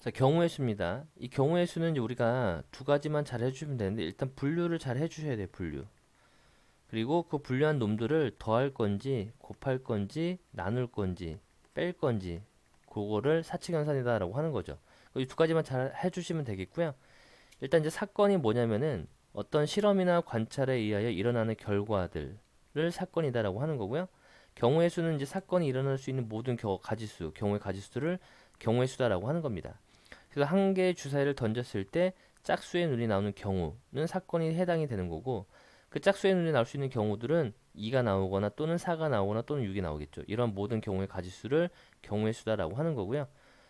자, 경우의 수입니다. 이 경우의 수는 이제 우리가 두 가지만 잘 해주면 되는데 일단 분류를 잘 해주셔야 돼요. 분류. 그리고 그 분류한 놈들을 더할 건지 곱할 건지 나눌 건지 뺄 건지 그거를 사칙연산이다라고 하는 거죠. 이 두 가지만 잘 해주시면 되겠고요. 일단 이제 사건이 뭐냐면은 어떤 실험이나 관찰에 의하여 일어나는 결과들을 사건이다라고 하는 거고요. 경우의 수는 이제 사건이 일어날 수 있는 모든 가지수, 경우의 가지수를 경우의 수다라고 하는 겁니다. 그래서 한 개의 주사위를 던졌을 때 짝수의 눈이 나오는 경우는 사건이 해당이 되는 거고 그 짝수의 눈이 나올 수 있는 경우들은 2가 나오거나 또는 4가 나오거나 또는 6이 나오겠죠. 이런 모든 경우의 가지수를 경우의 수다라고 하는 거고요.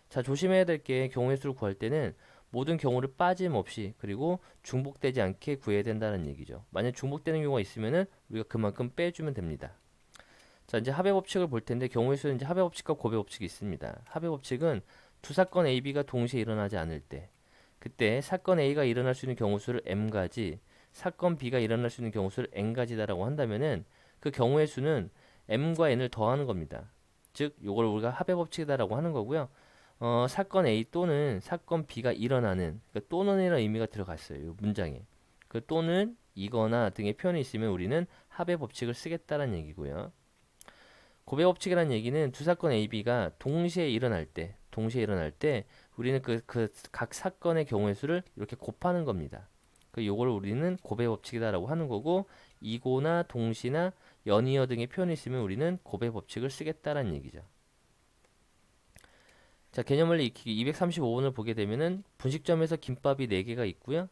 자, 조심해야 될 게 경우의 수를 구할 때는 모든 경우를 빠짐없이 그리고 중복되지 않게 구해야 된다는 얘기죠. 만약 중복되는 경우가 있으면은 우리가 그만큼 빼주면 됩니다. 자, 이제 합의 법칙을 볼 텐데 경우의 수는 이제 합의 법칙과 곱의 법칙이 있습니다. 합의 법칙은 두 사건 A, B가 동시에 일어나지 않을 때 그때 사건 A가 일어날 수 있는 경우 수를 m가지, 사건 B가 일어날 수 있는 경우 수를 n가지다라고 한다면은 그 경우의 수는 m과 n을 더하는 겁니다. 즉, 요걸 우리가 합의 법칙이다라고 하는 거고요. 사건 A 또는 사건 B가 일어나는 그러니까 또는이라는 의미가 들어갔어요. 이 문장에. 그 또는 이거나 등의 표현이 있으면 우리는 합의 법칙을 쓰겠다는 얘기고요. 고배 법칙이라는 얘기는 두 사건 A, B가 동시에 일어날 때 우리는 그 각 사건의 경우의 수를 이렇게 곱하는 겁니다. 요걸 우리는 고배 법칙이다라고 하는 거고 이고나 동시나 연이어 등의 표현이 있으면 우리는 고배 법칙을 쓰겠다라는 얘기죠. 자, 개념원리 익히기 235번을 보게 되면은 분식점에서 김밥이 4개가 있고요.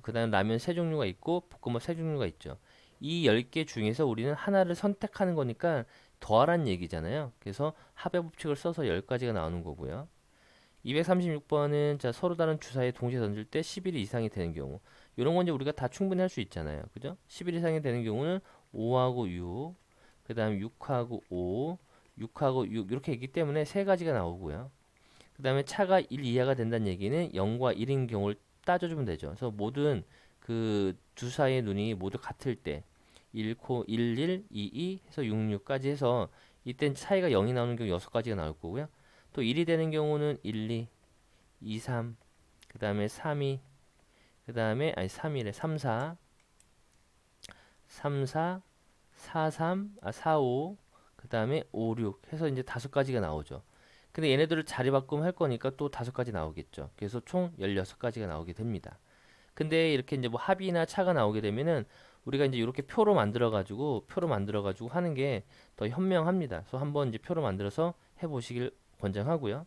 그 다음 라면 3종류가 있고 볶음밥 3종류가 있죠. 이 10개 중에서 우리는 하나를 선택하는 거니까 더하란 얘기잖아요. 그래서 합의 법칙을 써서 10가지가 나오는 거고요. 236번은 자, 서로 다른 주사에 동시에 던질 때 11 이상이 되는 경우. 이런 건 이제 우리가 다 충분히 할 수 있잖아요. 그죠? 11 이상이 되는 경우는 5하고 6, 그 다음에 6하고 5, 6하고 6 이렇게 있기 때문에 세 가지가 나오고요. 그 다음에 차가 1 이하가 된다는 얘기는 0과 1인 경우를 따져주면 되죠. 그래서 모든 그 주사의 눈이 모두 같을 때 1, 1, 2, 2 해서 6, 6까지 해서 이땐 차이가 0이 나오는 경우 6가지가 나올 거고요. 또 1이 되는 경우는 1, 2, 2, 3, 그 다음에 3, 2, 그 다음에 아니 3이래 3, 4, 3, 4, 4, 3, 4, 5, 그 다음에 5, 6 해서 이제 5가지가 나오죠. 근데 얘네들을 자리 바꾸면 할 거니까 또 5가지 나오겠죠. 그래서 총 16가지가 나오게 됩니다. 근데 이렇게 이제 뭐 합이나 차가 나오게 되면은 우리가 이제 이렇게 표로 만들어 가지고 하는 게 더 현명합니다. 그래서 한번 이제 표로 만들어서 해보시길 권장하고요.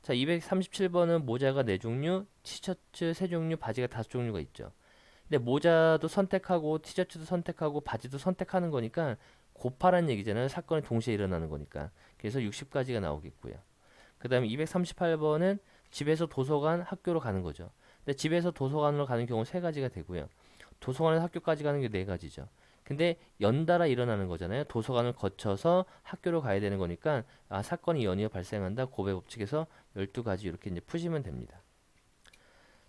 자, 237번은 모자가 4종류, 티셔츠 3종류, 바지가 5종류가 있죠. 근데 모자도 선택하고 티셔츠도 선택하고 바지도 선택하는 거니까 곱하라는 얘기잖아요. 사건이 동시에 일어나는 거니까. 그래서 60가지가 나오겠고요. 그 다음에 238번은 집에서 도서관, 학교로 가는 거죠. 근데 집에서 도서관으로 가는 경우 세 가지가 되고요. 도서관에서 학교까지 가는 게 네 가지죠. 근데 연달아 일어나는 거잖아요. 도서관을 거쳐서 학교로 가야 되는 거니까 사건이 연이어 발생한다. 고배 법칙에서 12가지 이렇게 이제 푸시면 됩니다.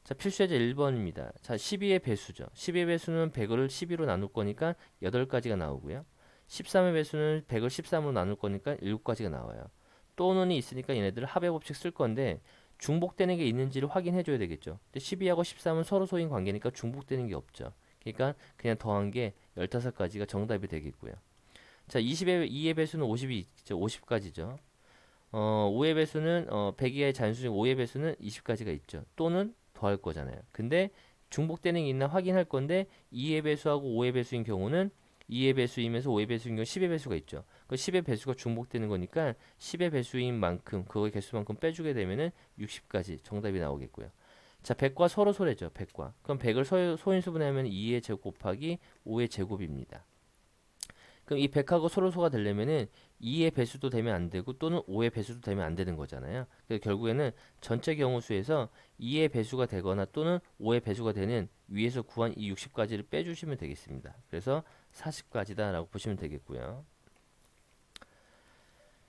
자, 필수예제 1번입니다. 자, 12의 배수죠. 12의 배수는 100을 12로 나눌 거니까 8가지가 나오고요. 13의 배수는 100을 13으로 나눌 거니까 7가지가 나와요. 또는이 있으니까 얘네들을 합의 법칙 쓸 건데 중복되는 게 있는지를 확인해 줘야 되겠죠. 근데 12하고 13은 서로 소인 관계니까 중복되는 게 없죠. 그러니까 그냥 더한 게 15가지가 정답이 되겠고요. 자, 20의 2의 배수는 50이 있죠. 50가지죠. 5의 배수는 100 이하의 잔수 중 5의 배수는 20가지가 있죠. 또는 더할 거잖아요. 근데 중복되는 게 있나 확인할 건데 2의 배수하고 5의 배수인 경우는 2의 배수이면서 5의 배수인 경우 10의 배수가 있죠. 그 10의 배수가 중복되는 거니까 10의 배수인 만큼 그거의 개수만큼 빼주게 되면은 60가지 정답이 나오겠고요. 자, 100과 서로 소래죠. 100과. 그럼 100을 소인수분해하면 2의 제곱 곱하기 5의 제곱입니다. 그럼 이 100하고 서로소가 되려면은 2의 배수도 되면 안 되고 또는 5의 배수도 되면 안 되는 거잖아요. 그래서 결국에는 전체 경우 수에서 2의 배수가 되거나 또는 5의 배수가 되는 위에서 구한 이 60가지를 빼주시면 되겠습니다. 그래서 40가지다라고 보시면 되겠고요.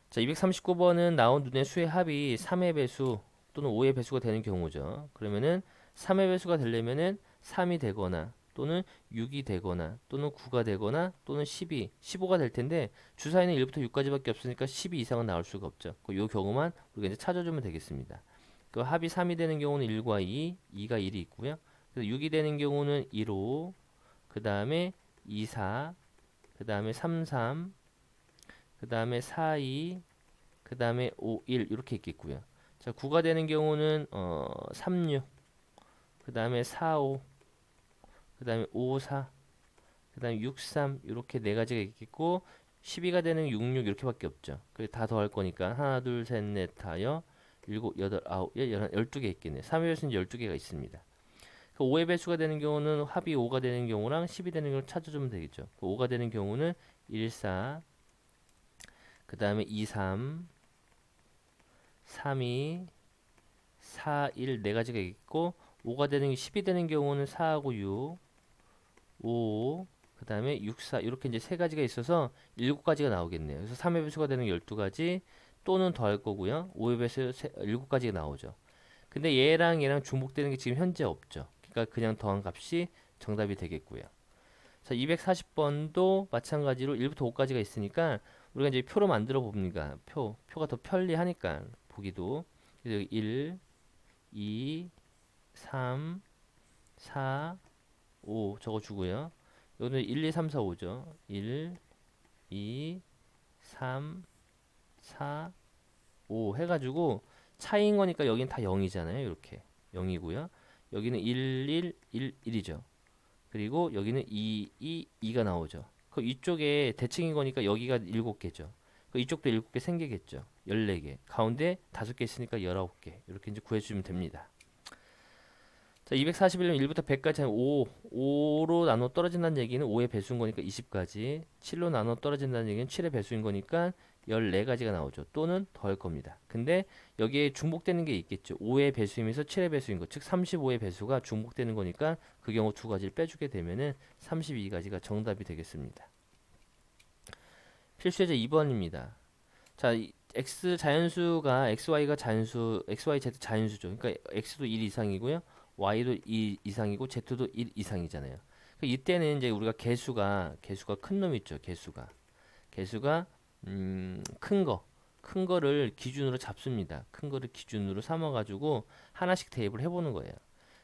자, 239번은 나온 눈의 수의 합이 3의 배수 또는 5의 배수가 되는 경우죠. 그러면은 3의 배수가 되려면은 3이 되거나 또는 6이 되거나 또는 9가 되거나 또는 12, 15가 될 텐데 주사위는 1부터 6까지밖에 없으니까 12 이상은 나올 수가 없죠. 요 경우만 우리가 이제 찾아주면 되겠습니다. 그 합이 3이 되는 경우는 1과 2, 2가 1이 있고요. 그래서 6이 되는 경우는 1, 5, 그 다음에 2, 4, 그 다음에 3, 3, 그 다음에 4, 2, 그 다음에 5, 1 이렇게 있겠고요. 자, 9가 되는 경우는 3, 6, 그 다음에 4, 5, 그 다음에 5, 4, 그 다음에 6, 3 이렇게 네 가지가 있겠고 12가 되는 6, 6 이렇게밖에 없죠. 그래 다 더할 거니까 하나, 둘, 셋, 넷, 다여, 일곱, 여덟, 아홉, 열, 12개 있겠네요. 3의 배수는 12개가 있습니다. 그 5의 배수가 되는 경우는 합이 5가 되는 경우랑 10이 되는 경우를 찾아주면 되겠죠. 그 5가 되는 경우는 1, 4, 그 다음에 2, 3, 3, 2, 4, 1 네 가지가 있고 5가 되는 10이 되는 경우는 4하고 6, 5, 그 다음에 6, 4 이렇게 이제 세 가지가 있어서 7가지가 나오겠네요. 그래서 3의 배수가 되는 12가지 또는 더할 거고요. 5의 배수 7가지가 나오죠. 근데 얘랑 얘랑 중복되는 게 지금 현재 없죠. 그러니까 그냥 더한 값이 정답이 되겠고요. 자, 240번도 마찬가지로 1부터 5까지가 있으니까 우리가 이제 표로 만들어 봅니다. 표가 더 편리하니까 보기도. 그래서 여기 1, 2, 3, 4, 5 적어주고요. 여기는 1, 2, 3, 4, 5죠. 1, 2, 3, 4, 5 해가지고 차이인 거니까 여긴 다 0이잖아요. 이렇게 0이고요. 여기는 1, 1, 1, 1이죠. 그리고 여기는 2, 2, 2가 나오죠. 그 이쪽에 대칭인 거니까 여기가 7개죠. 그 이쪽도 7개 생기겠죠. 14개. 가운데 5개 있으니까 19개. 이렇게 이제 구해주면 됩니다. 자, 241년 1부터 100까지 한 5로 나눠 떨어진다는 얘기는 5의 배수인 거니까 20까지, 7로 나눠 떨어진다는 얘기는 7의 배수인 거니까 14가지가 나오죠. 또는 더할 겁니다. 근데 여기에 중복되는 게 있겠죠. 5의 배수이면서 7의 배수인 것, 즉 35의 배수가 중복되는 거니까 그 경우 두 가지를 빼주게 되면은 32가지가 정답이 되겠습니다. 필수 예제 2번입니다. 자, x 자연수가 xy가 자연수, xyz 자연수죠. 그러니까 x도 1 이상이고요. y도 2 이상이고 z도 1 이상이잖아요. 이때는 이제 우리가 개수가 큰 놈 있죠. 개수가 큰 거를 기준으로 잡습니다. 큰 거를 기준으로 삼아 가지고 하나씩 대입을 해 보는 거예요.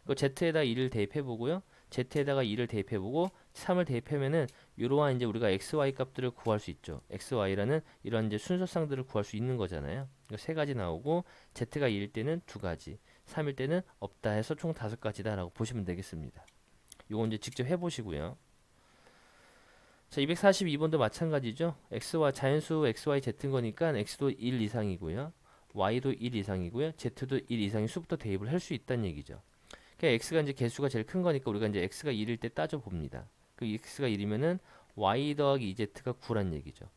그 z에다 2를 대입해 보고요. z에다가 2를 대입해 보고 3을 대입하면은 이러한 이제 우리가 xy 값들을 구할 수 있죠. xy라는 이런 이제 순서상들을 구할 수 있는 거잖아요. 세 가지 나오고 z가 2일 때는 두 가지, 3일 때는 없다 해서 총 5가지다라고 보시면 되겠습니다. 요건 이제 직접 해 보시고요. 자, 242번도 마찬가지죠. x와 자연수 xy z인 거니까 x도 1 이상이고요. y도 1 이상이고요. z도 1 이상인 수부터 대입을 할 수 있다는 얘기죠. 그러니까 x가 이제 개수가 제일 큰 거니까 우리가 이제 x가 1일 때 따져 봅니다. 그 x가 1이면은 y 더하기 2z가 9란 얘기죠.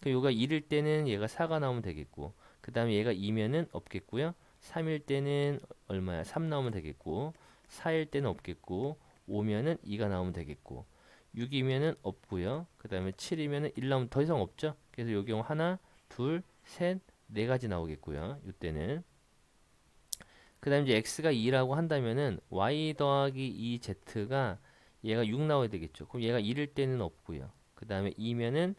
그 요가 1일 때는 얘가 4가 나오면 되겠고, 그 다음에 얘가 2면은 없겠고요. 3일 때는 얼마야? 3 나오면 되겠고, 4일 때는 없겠고, 5면은 2가 나오면 되겠고, 6이면은 없고요. 그 다음에 7이면은 1 나오면 더 이상 없죠. 그래서 요 경우 하나, 둘, 셋, 네 가지 나오겠고요. 이때는 그 다음에 이제 x가 2라고 한다면은 y 더하기 2z가 얘가 6 나와야 되겠죠. 그럼 얘가 1일 때는 없고요. 그 다음에 2면은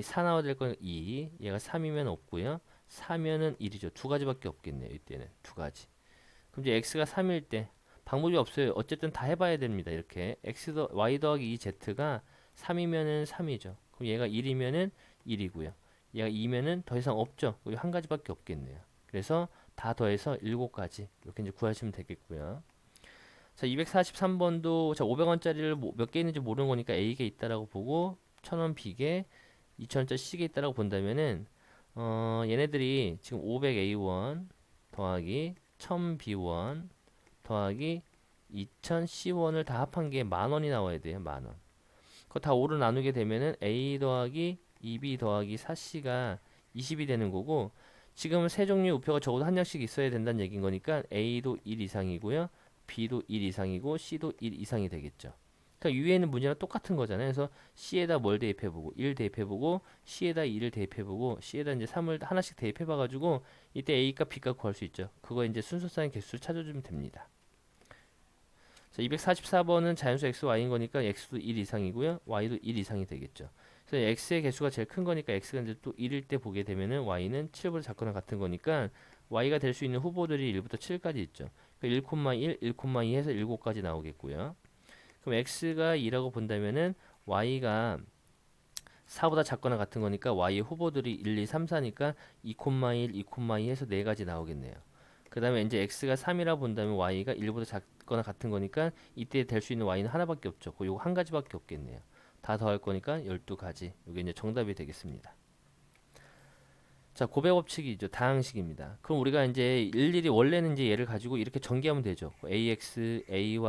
4 나와야 될 거는 2, 얘가 3이면 없고요. 4면은 1이죠. 두 가지밖에 없겠네요. 이때는 두 가지. 그럼 이제 x가 3일 때 방법이 없어요. 어쨌든 다 해봐야 됩니다. 이렇게 y 더하기 2z가 3이면은 3이죠. 그럼 얘가 1이면은 1이고요. 얘가 2면은 더 이상 없죠. 한 가지밖에 없겠네요. 그래서 다 더해서 7가지 이렇게 이제 구하시면 되겠고요. 자, 243번도 자 500원짜리를 몇 개 있는지 모르는 거니까 A개 있다라고 보고 1000원 B개, 2000원짜리 C개 있다라고 본다면은 얘네들이 지금 500A1 더하기 1000B1 더하기 2000C1을 다 합한 게 10,000원이 나와야 돼요. 10,000원. 그거 다 5로 나누게 되면은 A 더하기 2B 더하기 4C가 20이 되는 거고, 지금 세 종류의 우표가 적어도 한 장씩 있어야 된다는 얘기인 거니까 A도 1 이상이고요. B도 1 이상이고 C도 1 이상이 되겠죠. 그러니까 위에 있는 문제랑 똑같은 거잖아요. 그래서 C에다 뭘 대입해보고 1 대입해보고 C에다 2를 대입해보고 C에다 이제 3을 하나씩 대입해봐가지고 이때 A값 B값 구할 수 있죠. 그거 이제 순서상의 개수를 찾아주면 됩니다. 자, 244번은 자연수 x, y인 거니까 x도 1 이상이고요. y도 1 이상이 되겠죠. 그래서 x의 개수가 제일 큰 거니까 x가 이제 또 1일 때 보게 되면은 y는 7보다 작거나 같은 거니까 y가 될 수 있는 후보들이 1부터 7까지 있죠. 그러니까 1,1, 1,2 해서 7까지 나오겠고요. 그럼 x가 2라고 본다면은 y가 4보다 작거나 같은 거니까 y의 후보들이 1, 2, 3, 4니까 2,1, 2,2 해서 4가지 나오겠네요. 그 다음에 이제 x가 3이라 본다면 y가 1보다 작거나 같은 거니까 이때 될 수 있는 y는 하나밖에 없죠. 요거 한 가지밖에 없겠네요. 다 더할 거니까 12가지. 이게 이제 정답이 되겠습니다. 자, 고배 법칙이죠. 다항식입니다. 그럼 우리가 이제 일일이 원래는 이제 얘를 가지고 이렇게 전개하면 되죠. ax, ay,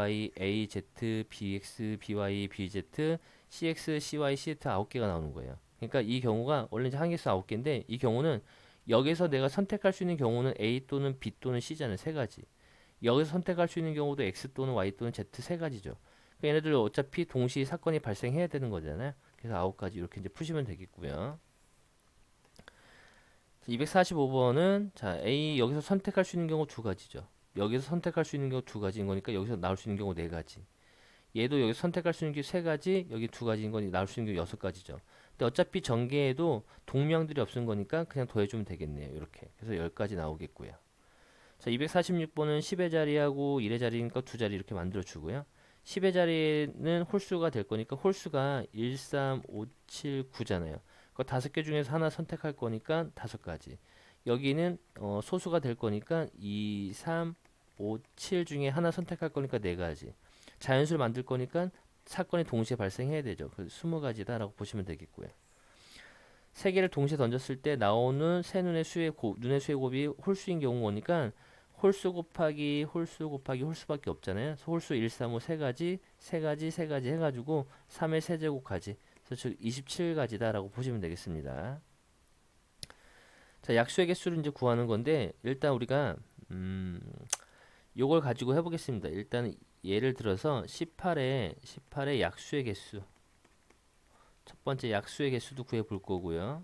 az, bx, by, bz, cx, cy, ct 9개가 나오는 거예요. 그러니까 이 경우가 원래 이제 한개수 9개인데 이 경우는 여기서 내가 선택할 수 있는 경우는 a 또는 b 또는 c잖아요. 세 가지. 여기서 선택할 수 있는 경우도 x 또는 y 또는 z 세 가지죠. 그러니까 얘네들 어차피 동시에 사건이 발생해야 되는 거잖아요. 그래서 9가지 이렇게 이제 푸시면 되겠고요. 245번은 자 A 여기서 선택할 수 있는 경우 두 가지죠. 여기서 선택할 수 있는 경우 두 가지인 거니까 여기서 나올 수 있는 경우 네 가지. 얘도 여기서 선택할 수 있는 게 세 가지, 여기 두 가지인 거니 나올 수 있는 경우 여섯 가지죠. 근데 어차피 전개에도 동명들이 없은 거니까 그냥 더해주면 되겠네요. 이렇게. 그래서 10가지 나오겠고요. 자, 246번은 10의 자리하고 1의 자리니까 두 자리 이렇게 만들어 주고요. 10의 자리는 홀수가 될 거니까 홀수가 1, 3, 5, 7, 9잖아요. 그 다섯 개 중에서 하나 선택할 거니까 다섯 가지. 여기는 소수가 될 거니까 2, 3, 5, 7 중에 하나 선택할 거니까 네 가지. 자연수를 만들 거니까 사건이 동시에 발생해야 되죠. 그래서 20가지다라고 보시면 되겠고요. 세 개를 동시에 던졌을 때 나오는 세 눈의 수의 곱이 홀수인 경우니까 홀수 곱하기 홀수 곱하기 홀수밖에 없잖아요. 그래서 홀수 1, 3, 5 세 가지, 세 가지, 세 가지 해가지고 3의 세제곱까지. 그래서 즉 27가지다라고 보시면 되겠습니다. 자, 약수의 개수를 이제 구하는 건데 일단 우리가 요걸 가지고 해보겠습니다. 일단 예를 들어서 18의 약수의 개수. 첫 번째 약수의 개수도 구해 볼 거고요.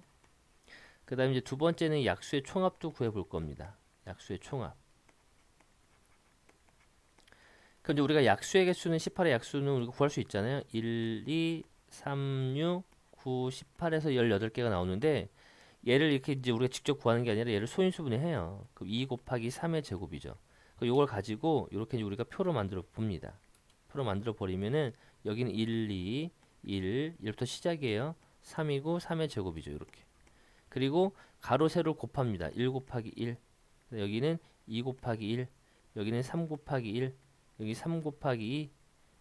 그 다음에 이제 두 번째는 약수의 총합도 구해 볼 겁니다. 약수의 총합. 그럼 이제 우리가 약수의 개수는 18의 약수는 우리가 구할 수 있잖아요. 1, 2, 3, 6, 9, 18에서 18개가 나오는데 얘를 이렇게 이제 우리가 직접 구하는 게 아니라 얘를 소인수분해 해요. 그럼 2 곱하기 3의 제곱이죠. 요걸 가지고 이렇게 이제 우리가 표로 만들어 봅니다. 표로 만들어 버리면은 여기는 1, 2, 1, 1부터 시작이에요. 3이고 3의 제곱이죠. 이렇게. 그리고 가로 세로 곱합니다. 1 곱하기 1. 여기는 2 곱하기 1. 여기는 3 곱하기 1. 여기 3 곱하기 2.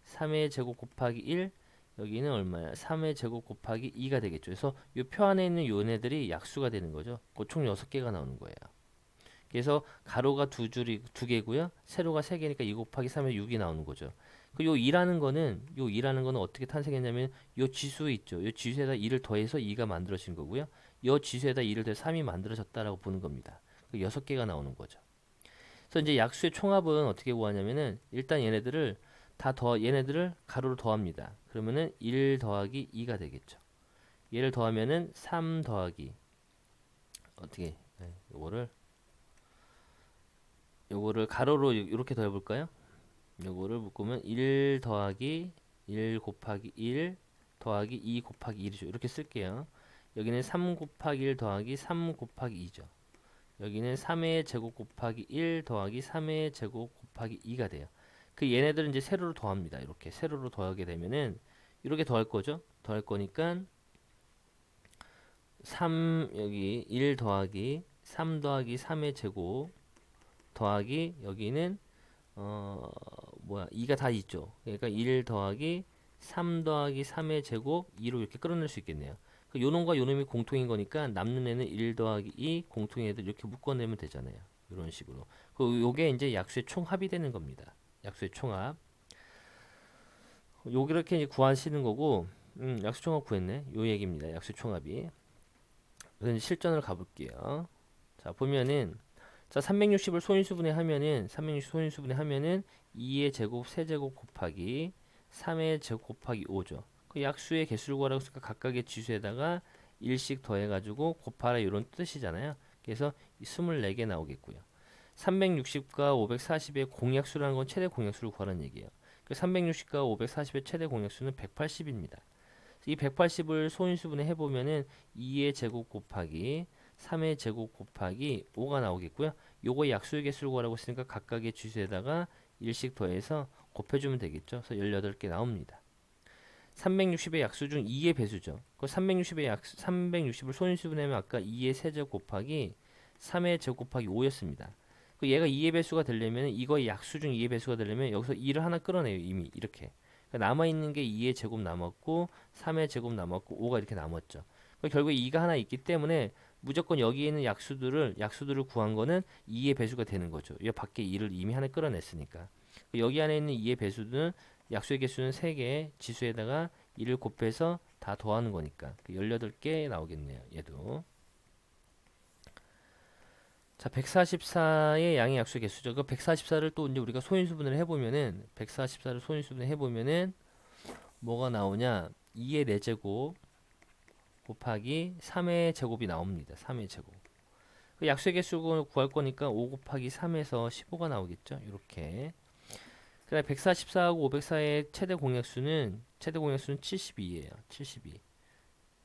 3의 제곱 곱하기 1. 여기는 얼마야? 3의 제곱 곱하기 2가 되겠죠. 그래서 이 표 안에 있는 요네들이 약수가 되는 거죠. 총 6개가 나오는 거예요. 그래서 가로가 두 개고요. 세로가 3개니까 2 곱하기 3에 6이 나오는 거죠. 요 2라는 거는 어떻게 탄생했냐면 요 지수 있죠. 요 지수에다 2를 더해서 2가 만들어진 거고요. 요 지수에다 2를 더해서 3이 만들어졌다라고 보는 겁니다. 6개가 나오는 거죠. 그래서 이제 약수의 총합은 어떻게 구하냐면은 일단 얘네들을 가로로 더합니다. 그러면은 1 더하기 2가 되겠죠. 얘를 더하면은 3 더하기 어떻게 요거를 가로로 이렇게 더해 볼까요? 요거를 묶으면 1 더하기 1 곱하기 1 더하기 2 곱하기 1이죠. 이렇게 쓸게요. 여기는 3 곱하기 1 더하기 3 곱하기 2죠. 여기는 3의 제곱 곱하기 1 더하기 3의 제곱 곱하기 2가 돼요. 그 얘네들은 이제 세로로 더합니다. 이렇게 세로로 더하게 되면은 이렇게 더할 거죠. 더할 거니까 3 여기 1 더하기 3 더하기 3의 제곱 더하기 여기는 2가 다 있죠. 그러니까 1 더하기 3 더하기 3의 제곱 2로 이렇게 끌어낼 수 있겠네요. 요 놈과 요 놈이 공통인 거니까 남는 애는 1 더하기 2 공통의 애들 이렇게 묶어내면 되잖아요. 이런 식으로. 요게 이제 약수의 총합이 되는 겁니다. 약수의 총합. 요게 이렇게 이제 구하시는 거고, 약수 총합 구했네. 요 얘기입니다. 약수 총합이. 그래서 실전으로 가볼게요. 자, 보면은, 자, 360을 소인수분해 하면은, 360 소인수분해 하면은, 2의 제곱, 세제곱 곱하기, 3의 제곱 곱하기 5죠. 그 약수의 개수를 구하라고 했으니까 각각의 지수에다가 1씩 더해가지고 곱하라 이런 뜻이잖아요. 그래서 24개 나오겠고요. 360과 540의 공약수라는 건 최대 공약수를 구하라는 얘기예요. 그 360과 540의 최대 공약수는 180입니다. 이 180을 소인수분해 해보면은 2의 제곱 곱하기 3의 제곱 곱하기 5가 나오겠고요. 요거 약수의 개수를 구하라고 했으니까 각각의 주수에다가 1씩 더해서 곱해주면 되겠죠. 그래서 18개 나옵니다. 360의 약수 중 2의 배수죠. 그 360의 약수, 360을 소인수분해하면 아까 2의 세제곱 곱하기 3의 제곱 곱하기 5였습니다. 그 얘가 2의 배수가 되려면 이거의 약수 중 2의 배수가 되려면 여기서 2를 하나 끌어내요. 이미 이렇게. 그러니까 남아있는 게 2의 제곱 남았고 3의 제곱 남았고 5가 이렇게 남았죠. 그러니까 결국에 2가 하나 있기 때문에 무조건 여기에 있는 약수들을 구한 거는 2의 배수가 되는 거죠. 이 밖에 2를 이미 하나 끌어냈으니까. 여기 안에 있는 2의 배수는 약수의 개수는 3개, 지수에다가 2를 곱해서 다 더하는 거니까 18개 나오겠네요. 얘도. 자, 144의 양의 약수의 개수죠. 그 144를 또 이제 우리가 소인수분을 해보면은 144를 소인수분을 해보면은 뭐가 나오냐? 2의 4제곱 곱하기 3의 제곱이 나옵니다. 3의 제곱. 그 약수의 개수를 구할 거니까 5 곱하기 3에서 15가 나오겠죠. 이렇게. 그다음에 144하고 504의 최대 공약수는 72예요. 72.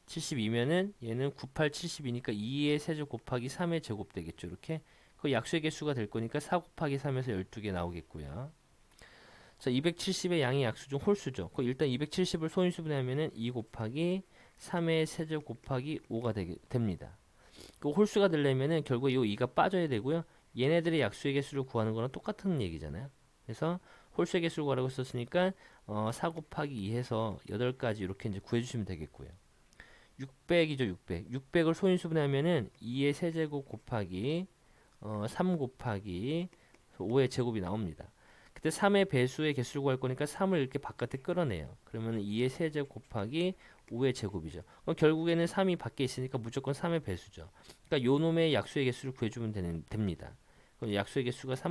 72면은 얘는 98, 72니까 2의 세제곱 곱하기 3의 제곱 되겠죠. 이렇게. 그 약수의 개수가 될 거니까 4 곱하기 3에서 12개 나오겠고요. 자, 270의 양의 약수 중 홀수죠. 그 일단 270을 소인수분해하면은 2 곱하기 3의 세제곱 곱하기 5가 됩니다. 그 홀수가 되려면은 결국 이 2가 빠져야 되고요. 얘네들의 약수의 개수를 구하는 거랑 똑같은 얘기잖아요. 그래서 홀수의 개수를 구하라고 썼으니까 4 곱하기 2 해서 8가지 이렇게 이제 구해주시면 되겠고요. 600이죠, 600. 600을 소인수분해하면은 2의 세제곱 곱하기 3 곱하기 5의 제곱이 나옵니다. 그때 3의 배수의 개수를 구할 거니까 3을 이렇게 바깥에 끌어내요. 그러면 2의 세제곱 곱하기 5의 제곱이죠. 그럼 결국에는 3이 밖에 있으니까 무조건 3의 배수죠. 그러니까 요 놈의 약수의 개수를 구해주면 됩니다. 그럼 약수의 개수가 4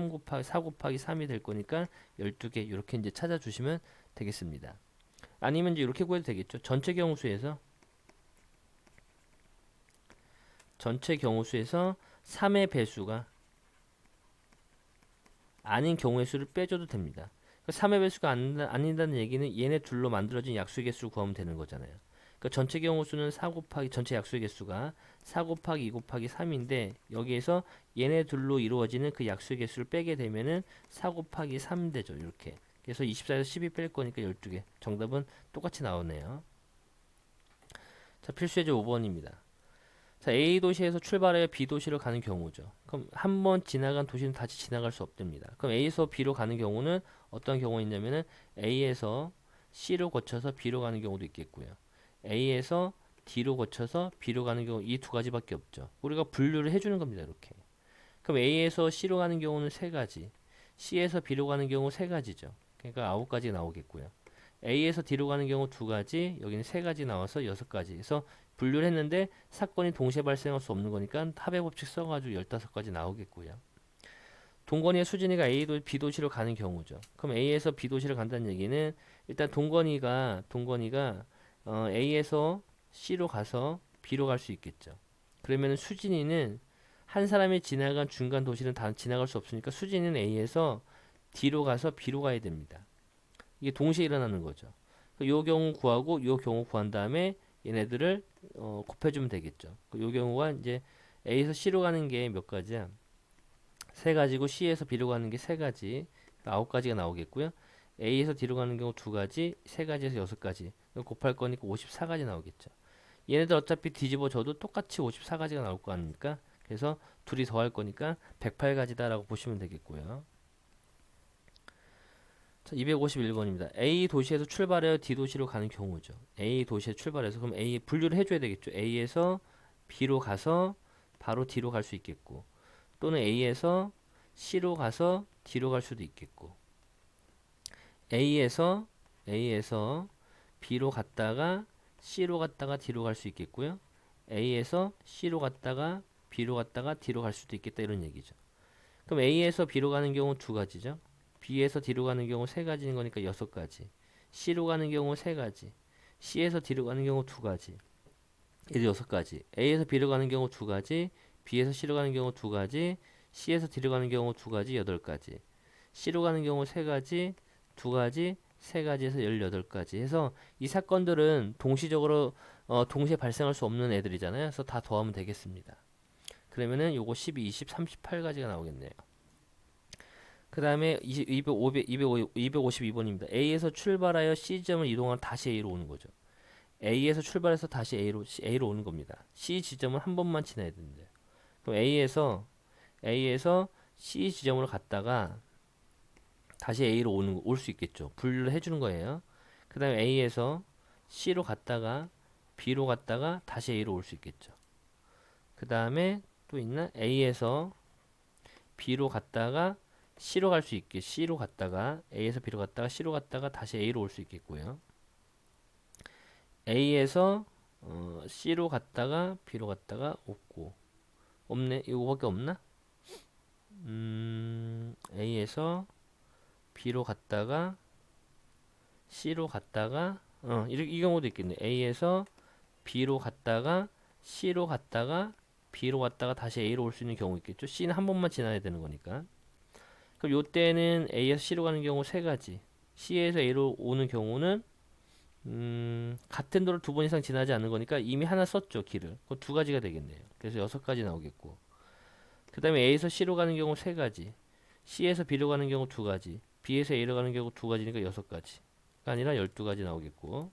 곱하기 3이 될 거니까 12개 이렇게 이제 찾아주시면 되겠습니다. 아니면 이제 이렇게 구해도 되겠죠. 전체 경우수에서 3의 배수가 아닌 경우의 수를 빼줘도 됩니다. 3의 배수가 아닌다는 얘기는 얘네 둘로 만들어진 약수의 개수를 구하면 되는 거잖아요. 그러니까 전체 경우수는 4 곱하기 전체 약수의 개수가 4 곱하기 2 곱하기 3인데 여기에서 얘네 둘로 이루어지는 그 약수의 개수를 빼게 되면은 4 곱하기 3 되죠. 이렇게. 그래서 24에서 12 뺄 거니까 12개. 정답은 똑같이 나오네요. 자, 필수예제 5번입니다. 자, A 도시에서 출발하여 B 도시로 가는 경우죠. 그럼 한 번 지나간 도시는 다시 지나갈 수 없답니다. 그럼 A에서 B로 가는 경우는 어떤 경우가 있냐면은 A에서 C로 거쳐서 B로 가는 경우도 있겠고요. A에서 D로 거쳐서 B로 가는 경우 이 두 가지밖에 없죠. 우리가 분류를 해주는 겁니다. 이렇게. 그럼 A에서 C로 가는 경우는 세 가지, C에서 B로 가는 경우 세 가지죠. 그러니까 9가지 나오겠고요. A에서 D로 가는 경우 두 가지, 여기는 세 가지 나와서 6가지. 그래서 분류를 했는데 사건이 동시에 발생할 수 없는 거니까 합의 법칙 써가지고 15가지 나오겠고요. 동건이의 수진이가 A도 B도시로 가는 경우죠. 그럼 A에서 B도시로 간다는 얘기는 일단 동건이가 A에서 C로 가서 B로 갈 수 있겠죠. 그러면 수진이는 한 사람이 지나간 중간 도시는 다 지나갈 수 없으니까 수진이는 A에서 D로 가서 B로 가야 됩니다. 이게 동시에 일어나는 거죠. 요 경우 구하고 요 경우 구한 다음에 얘네들을 곱해주면 되겠죠. 요 경우가 이제 A에서 C로 가는 게 몇 가지야? 세 가지고 C에서 B로 가는 게 세 가지, 9가지가 나오겠고요. A에서 D로 가는 경우 두 가지, 세 가지에서 6가지. 곱할 거니까 54가지 나오겠죠. 얘네들 어차피 뒤집어져도 똑같이 54가지가 나올 거 아닙니까? 그래서 둘이 더할 거니까 108가지다라고 보시면 되겠고요. 자, 251번입니다. A 도시에서 출발하여 D 도시로 가는 경우죠. A 도시에 출발해서 그럼 A 분류를 해줘야 되겠죠. A에서 B로 가서 바로 D로 갈 수 있겠고, 또는 A에서 C로 가서 D로 갈 수도 있겠고, A에서 B로 갔다가 C로 갔다가 D로 갈 수 있겠고요. A에서 C로 갔다가 B로 갔다가 D로 갈 수도 있겠다 이런 얘기죠. 그럼 A에서 B로 가는 경우 두 가지죠. B에서 D로 가는 경우 세 가지인 거니까 6가지. C로 가는 경우 세 가지. C에서 D로 가는 경우 두 가지. 얘도 6가지. A에서 B로 가는 경우 두 가지. B에서 C로 가는 경우 두 가지. C에서 D로 가는 경우 두 가지. 8가지. C로 가는 경우 세 가지, 두 가지, 3가지에서 18가지 해서 이 사건들은 동시적으로 동시에 발생할 수 없는 애들이잖아요. 그래서 다 더하면 되겠습니다. 그러면은 요거 12, 20, 38가지가 나오겠네요. 그 다음에 252번입니다. A에서 출발하여 C 지점을 이동한 다시 A로 오는 거죠. A에서 출발해서 다시 A로 오는 겁니다. C 지점을 한 번만 지나야 되는데. 그럼 A에서 C 지점으로 갔다가 다시 A로 올 수 있겠죠. 분류를 해주는 거예요. 그 다음에 A에서 C로 갔다가 B로 갔다가 다시 A로 올 수 있겠죠. 그 다음에 또 있나? A에서 B로 갔다가 C로 갈 수 있게 C로 갔다가 A에서 B로 갔다가 C로 갔다가 다시 A로 올 수 있겠고요. A에서 C로 갔다가 B로 갔다가 없고 없네. 이거밖에 없나? A에서 B로 갔다가 C로 갔다가 이 경우도 있겠네. A에서 B로 갔다가 C로 갔다가 B로 갔다가 다시 A로 올 수 있는 경우 있겠죠. C는 한 번만 지나야 되는 거니까. 그럼 요때는 A에서 C로 가는 경우 3가지, C에서 A로 오는 경우는 같은 도를 2번 이상 지나지 않는 거니까 이미 하나 썼죠, 길을. 그럼 2가지가 되겠네요. 그래서 6가지 나오겠고. 그 다음에 A에서 C로 가는 경우 3가지, C에서 B로 가는 경우 2가지, B에서 A로 가는 경우 2가지니까 6가지가 아니라 12가지 나오겠고,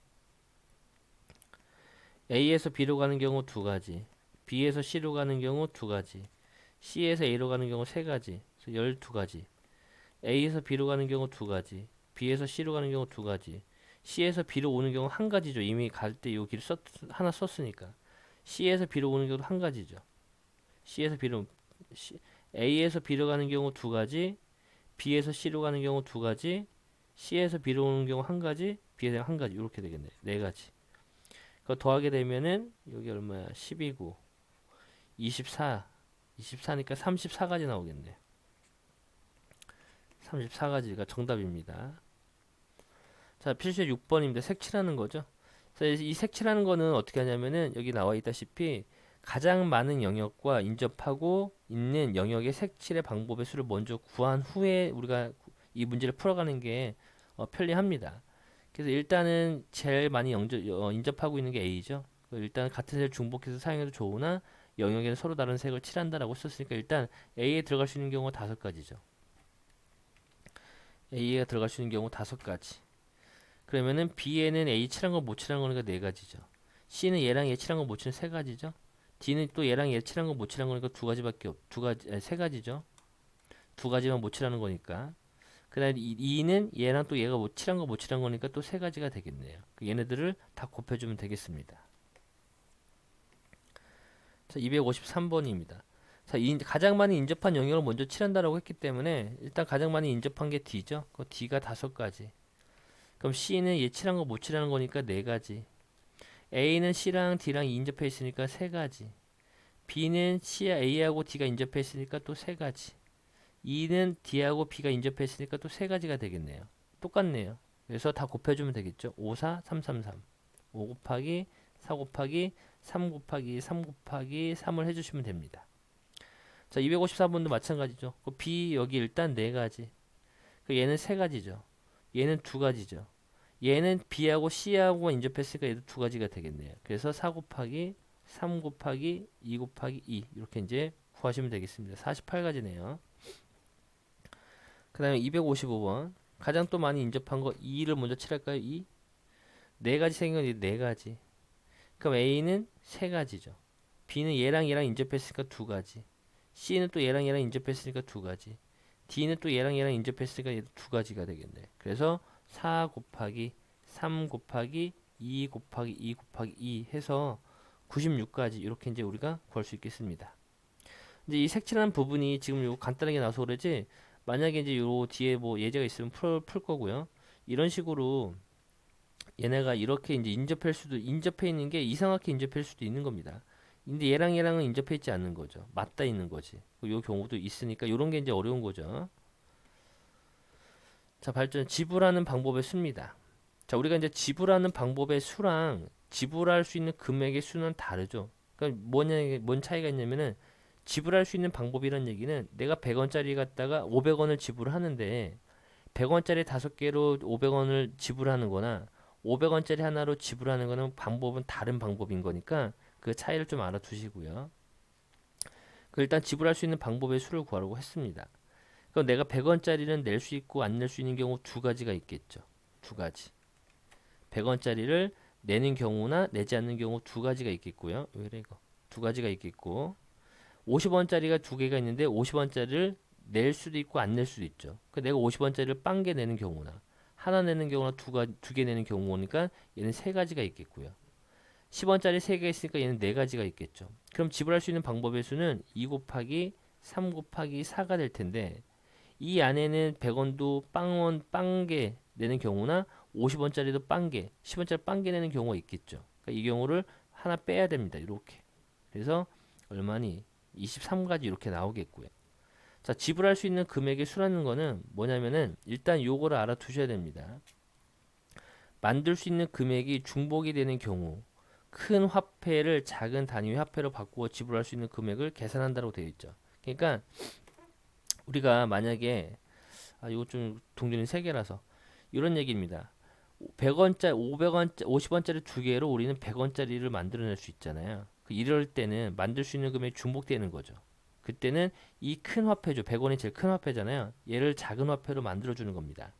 A에서 B로 가는 경우 2가지, B에서 C로 가는 경우 2가지, C에서 A로 가는 경우 3가지, 그래서 12가지. A에서 B로 가는 경우 2가지, B에서 C로 가는 경우 2가지, C에서 B로 오는 경우 1가지죠. 이미 갈 때 요 길을 하나 썼으니까. C에서 B로 오는 경우도 1가지죠. C에서 B로 A에서 B로 가는 경우 2가지, B에서 C로 가는 경우 2가지, C에서 B로 오는 경우 1가지, B에서 1가지. 이렇게 되겠네. 4가지. 그거 더하게 되면은 여기 얼마야? 12고 24. 24니까 34가지 나오겠네. 34가지가 정답입니다. 자, 필수 6번입니다. 색칠하는 거죠. 그래서 이 색칠하는 거는 어떻게 하냐면은 여기 나와 있다시피 가장 많은 영역과 인접하고 있는 영역의 색칠의 방법의 수를 먼저 구한 후에 우리가 이 문제를 풀어가는 게 편리합니다. 그래서 일단은 제일 많이 인접하고 있는 게 A죠. 일단 같은 색을 중복해서 사용해도 좋으나 영역에는 서로 다른 색을 칠한다라고 썼으니까 일단 A에 들어갈 수 있는 경우가 5가지죠. A에 들어갈 수 있는 경우 5가지. 그러면은 B에는 A 칠한 거 못 칠한 거니까 4가지죠. C는 얘랑 얘 칠한 거 못 칠한 3가지죠. D는 또 얘랑 얘 칠한 거 못 칠한 거니까 3가지죠. 2가지만 못 칠하는 거니까. 그다음에 E는 얘랑 또 얘가 못 칠한 거 못 칠한 거니까 또 3가지가 되겠네요. 얘네들을 다 곱해주면 되겠습니다. 자, 253번입니다. 자, 가장 많이 인접한 영역을 먼저 칠한다라고 했기 때문에 일단 가장 많이 인접한 게 D죠. 그 D가 5가지. 그럼 C는 얘 칠한 거 못 칠하는 거니까 4가지. A는 C랑 D랑 인접해 있으니까 3가지. B는 A하고 D가 인접해 있으니까 또 3가지. E는 D하고 B가 인접해 있으니까 또 3가지가 되겠네요. 똑같네요. 그래서 다 곱해주면 되겠죠. 5, 4, 3, 3, 3. 5 곱하기 4 곱하기 3 곱하기 3 곱하기 3을 해주시면 됩니다. 자, 254번도 마찬가지죠. B 여기 일단 4가지. 얘는 3가지죠. 얘는 2가지죠. 얘는 B하고 C하고만 인접했으니까 얘도 2가지가 되겠네요. 그래서 4 곱하기 3 곱하기 2 곱하기 2 이렇게 이제 구하시면 되겠습니다. 48가지네요. 그 다음에 255번 가장 또 많이 인접한 거 2를 먼저 칠할까요? 2? 4가지 생긴 건 4가지. 그럼 A는 3가지죠. B는 얘랑 얘랑 인접했으니까 2가지. C는 또 얘랑 얘랑 인접했으니까 2가지. D는 또 얘랑 얘랑 인접했으니까 얘도 2가지가 되겠네. 그래서 4 곱하기 3 곱하기 2 곱하기 2 곱하기 2 해서 96가지 이렇게 이제 우리가 구할 수 있겠습니다. 이제 이 색칠하는 부분이 지금 요 간단하게 나와서 그러지 만약에 이제 요 뒤에 뭐 예제가 있으면 풀 거고요. 이런 식으로 얘네가 이렇게 이제 인접해 있는 게 이상하게 인접할 수도 있는 겁니다. 근데 얘랑 얘랑은 인접해 있지 않는 거죠. 맞닿아 있는 거지. 요 경우도 있으니까 요런 게 이제 어려운 거죠. 자, 지불하는 방법의 수입니다. 자, 우리가 이제 지불하는 방법의 수랑 지불할 수 있는 금액의 수는 다르죠. 그러니까 뭔 차이가 있냐면은 지불할 수 있는 방법이란 얘기는 내가 100원짜리 갖다가 500원을 지불하는데 100원짜리 5개로 500원을 지불하는 거나 500원짜리 하나로 지불하는 거는 방법은 다른 방법인 거니까 그 차이를 좀 알아두시고요. 그 일단 지불할 수 있는 방법의 수를 구하라고 했습니다. 그럼 내가 100원짜리는 낼 수 있고 안 낼 수 있는 경우 두 가지가 있겠죠. 두 가지. 100원짜리를 내는 경우나 내지 않는 경우 두 가지가 있겠고요. 왜 그래 이거? 두 가지가 있겠고 50원짜리가 두 개가 있는데 50원짜리를 낼 수도 있고 안 낼 수도 있죠. 그 내가 50원짜리를 빵 개 내는 경우나 하나 내는 경우나 두 개 내는 경우니까 얘는 세 가지가 있겠고요. 10원짜리 세 개 있으니까 얘는 네 가지가 있겠죠. 그럼 지불할 수 있는 방법의 수는 2 곱하기 3 곱하기 4가 될 텐데 이 안에는 100원도 빵개 내는 경우나 50원짜리도 빵개, 10원짜리 빵개 내는 경우가 있겠죠. 그러니까 이 경우를 하나 빼야 됩니다. 이렇게. 그래서 얼마니? 23가지 이렇게 나오겠고요. 자, 지불할 수 있는 금액의 수라는 거는 뭐냐면은 일단 요거를 알아두셔야 됩니다. 만들 수 있는 금액이 중복이 되는 경우 큰 화폐를 작은 단위의 화폐로 바꾸어 지불할 수 있는 금액을 계산한다고 되어 있죠. 그러니까 우리가 만약에 이거 좀 동전이 3개라서 이런 얘기입니다. 100원짜리, 500원짜리, 50원짜리 두 개로 우리는 100원짜리를 만들어낼 수 있잖아요. 이럴 때는 만들 수 있는 금액이 중복되는 거죠. 그때는 이 큰 화폐죠. 100원이 제일 큰 화폐잖아요. 얘를 작은 화폐로 만들어주는 겁니다.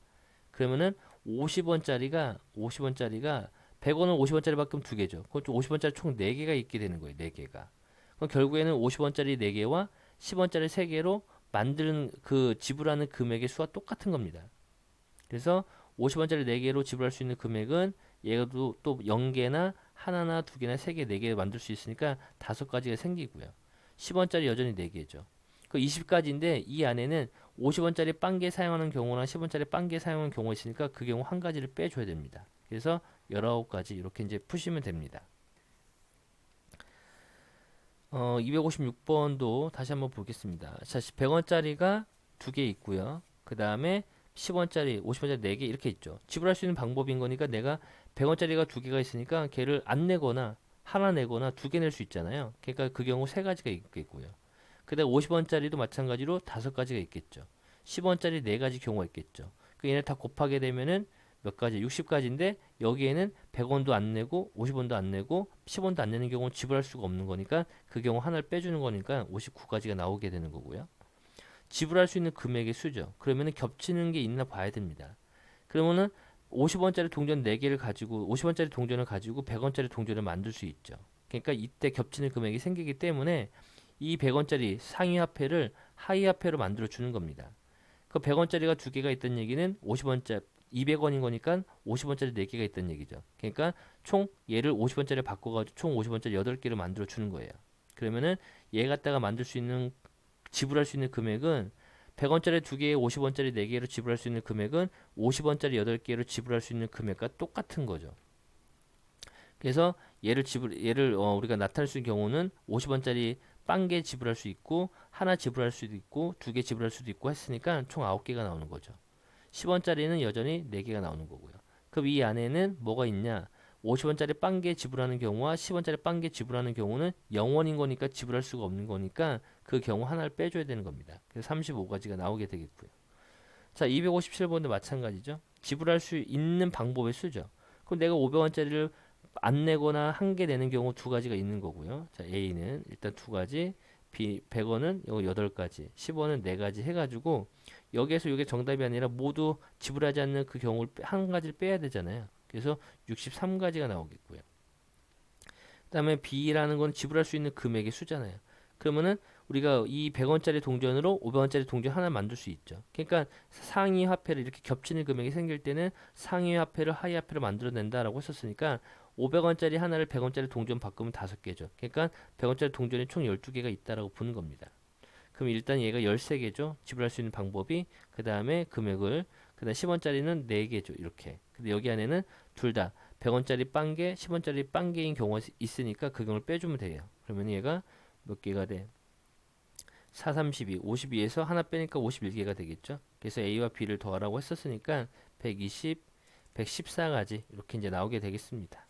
그러면은 50원짜리가 100원은 50원짜리 밖에 두 개죠. 그럼 50원짜리 총 4개가 있게 되는 거예요. 4개가. 그럼 결국에는 50원짜리 4개와 10원짜리 3개로 만드는 그 지불하는 금액의 수와 똑같은 겁니다. 그래서 50원짜리 4개로 지불할 수 있는 금액은 얘도 또 0개나 하나나 두 개나 세 개, 네 개 만들 수 있으니까 5가지가 생기고요. 10원짜리 여전히 4개죠. 그 20가지인데 이 안에는 50원짜리 빵개 사용하는 경우나 10원짜리 빵개 사용하는 경우가 있으니까 그 경우 한 가지를 빼줘야 됩니다. 그래서 19가지 이렇게 이제 푸시면 됩니다. 256번도 다시 한번 보겠습니다. 자, 100원짜리가 두 개 있고요. 그 다음에 10원짜리, 50원짜리 4개 이렇게 있죠. 지불할 수 있는 방법인 거니까 내가 100원짜리가 두 개가 있으니까 걔를 안 내거나 하나 내거나 두 개 낼 수 있잖아요. 그러니까 그 경우 세 가지가 있겠고요. 그 다음 50원짜리도 마찬가지로 5가지가 있겠죠. 10원짜리 4가지 경우가 있겠죠. 그 얘네 다 곱하게 되면은 몇 가지? 60가지인데 여기에는 100원도 안 내고 50원도 안 내고 10원도 안 내는 경우는 지불할 수가 없는 거니까 그 경우 하나를 빼주는 거니까 59가지가 나오게 되는 거고요. 지불할 수 있는 금액의 수죠. 그러면은 겹치는 게 있나 봐야 됩니다. 그러면은 50원짜리 동전 4개를 가지고 50원짜리 동전을 가지고 100원짜리 동전을 만들 수 있죠. 그러니까 이때 겹치는 금액이 생기기 때문에 이 100원짜리 상위 화폐를 하위 화폐로 만들어 주는 겁니다. 그 100원짜리가 두 개가 있다는 얘기는 50원짜리 200원인 거니까 50원짜리 4개가 있다는 얘기죠. 그러니까 총 얘를 50원짜리 바꿔가지고 총 50원짜리 8개를 만들어 주는 거예요. 그러면은 얘 갖다가 만들 수 있는 지불할 수 있는 금액은 100원짜리 두 개에 50원짜리 4개로 지불할 수 있는 금액은 50원짜리 8개로 지불할 수 있는 금액과 똑같은 거죠. 그래서 얘를 우리가 나타낼 수 있는 경우는 50원짜리 빵개 지불할 수 있고 하나 지불할 수도 있고 두 개 지불할 수도 있고 했으니까 총 9개가 나오는 거죠. 10원짜리는 여전히 4개가 나오는 거고요. 그럼 이 안에는 뭐가 있냐? 50원짜리 빵개 지불하는 경우와 10원짜리 빵개 지불하는 경우는 0원인 거니까 지불할 수가 없는 거니까 그 경우 하나를 빼줘야 되는 겁니다. 그래서 35가지가 나오게 되겠고요. 자, 257번도 마찬가지죠. 지불할 수 있는 방법의 수죠. 그럼 내가 500원짜리를 안 내거나 한 개 내는 경우 두 가지가 있는 거고요. 자, A는 일단 두 가지, B 100원은 요거 8가지, 10원은 4가지 해가지고 여기에서 이게 정답이 아니라 모두 지불하지 않는 그 경우를 한 가지를 빼야 되잖아요. 그래서 63가지가 나오겠고요. 그 다음에 B라는 건 지불할 수 있는 금액의 수잖아요. 그러면은 우리가 이 100원짜리 동전으로 500원짜리 동전 하나 만들 수 있죠. 그러니까 상위 화폐를 이렇게 겹치는 금액이 생길 때는 상위 화폐를 하위 화폐로 만들어낸다라고 했었으니까 500원짜리 하나를 100원짜리 동전 바꾸면 5개죠. 그러니까 100원짜리 동전이 총 12개가 있다라고 보는 겁니다. 그럼 일단 얘가 13개죠. 지불할 수 있는 방법이. 그 다음에 금액을. 그 다음 10원짜리는 4개죠. 이렇게. 근데 여기 안에는 둘 다 100원짜리 빵개, 10원짜리 빵개인 경우가 있으니까 그 경우를 빼주면 돼요. 그러면 얘가 몇 개가 돼? 4, 32, 52에서 하나 빼니까 51개가 되겠죠. 그래서 A와 B를 더하라고 했었으니까 120, 114가지 이렇게 이제 나오게 되겠습니다.